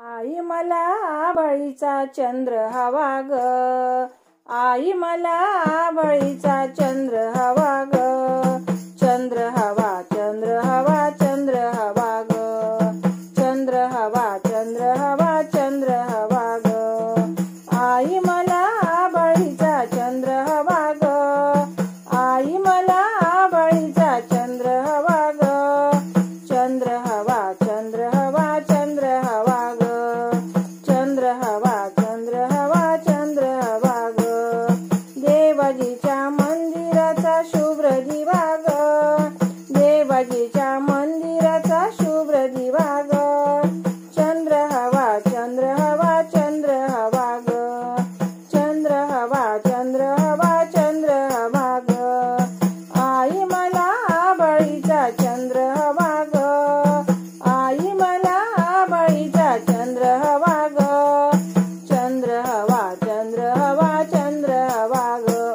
आई मला आभाळीचा चंद्र हवा ग, आई मला आभाळीचा चंद्र हवा ग, चंद्र हवा चंद्र हवा चंद्र हवा ग, चंद्र हवा चंद्र हवा चंद्र हवा ग, आई मला आभाळीचा चंद्र हवा ग, आई मला आभाळीचा चंद्र हवा ग, चंद्र हवा चंद्र हवा चंद्र हवा ग, चंद्र हवा चंद्र हवा चंद्र हवा ग, देवाजीच्या मंदिराचा शुभ्र दिवा ग, देवाजीच्या मंदिराचा शुभ्र दिवा ग, चंद्र हवा चंद्र हवा चंद्र हवा ग, चंद्र हवा चंद्र हवा चंद्र हवा ग, आई मला आभाळीचा चंद्र हवा ग, आई मला आभाळीचा चंद्र हवा ग, चंद्र हवा चंद्र हवा चंद्र हवा ग,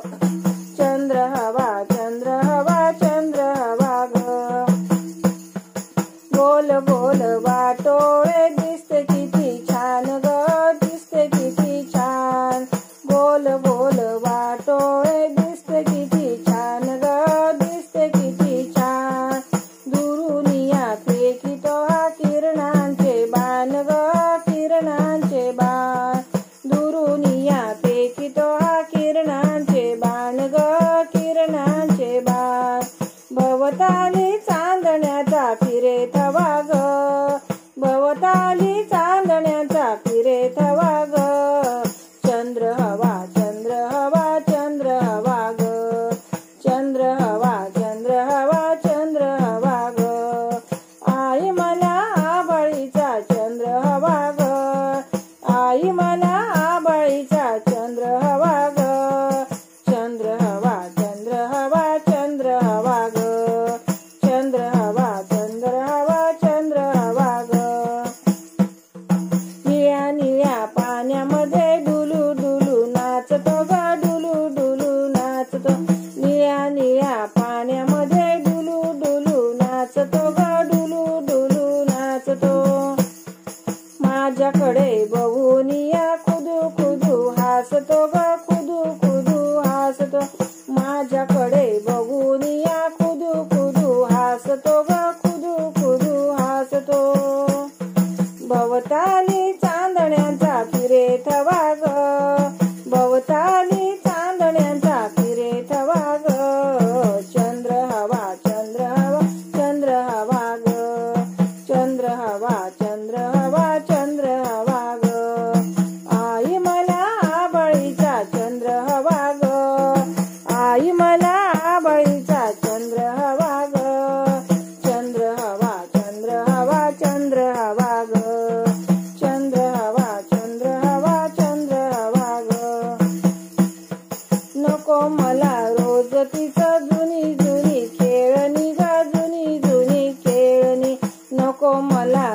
चंद्र हवा चंद्र हवा चंद्र हवा ग, गोल गोल वाटोळे दिसते किती छान ग, दिसते किती छान, गोल गोल वाटोळे दिसते किती छान ग, दिसते किती छान, दुरुनिया फेकितो हा किरणांचे बाण ग, किरणांचे बाण, दुरुनिया फेकितो हा किरणांचे बाण ग, किरणांचे बाण, भवताली चांदण्याचा फिरे थवा ग, भवताली चांदण्याचा फिरे थवा ग, चंद्र हवा चंद्र हवा चंद्र हवा ग, चंद्र हवा चंद्र हवा चंद्र हवा ग, आई मला आभाळीचा चंद्र हवा ग, आई मला आभाळीचा चंद्र हवा ग, चंद्र हवा चंद्र हवा चंद्र हवा ग, चंद्र हवा चंद्र हवा चंद्र हवा ग, निळ्या निळ्या पाण्यामध्ये डुलू डुलू नाचतो ग, डुलू डुलू नाचतो, निळ्या निळ्या पाण्यामध्ये डुलू डुलू नाचतो ग, डुलू डुलू नाचतो, माझ्याकडे बघून या खुदू खुदू हसतो ग, खुदू खुदू हसतो, माझ्याकडे बघून या खुदू खुदू हसतो ग, खुदू खुदू हसतो, भवताली चांदण्याचा फिरे थवा ग, भवताली चांदण्याचा फिरे थवा ग, चंद्र हवा चंद्र हवा चंद्र हवा ग, चंद्र हवा चंद्र हवा चंद्र हवा ग, आई मला आभाळीचा चंद्र हवा ग, आई मला आभाळीचा चंद्र हवा ग, चंद्र हवा चंद्र हवा चंद्र हवा ग, चंद्र हवा चंद्र हवा चंद्र हवा ग, नको मला रोज तिचं जुनी जुनी खेळणी ग, जुनी जुनी खेळणी, नको मला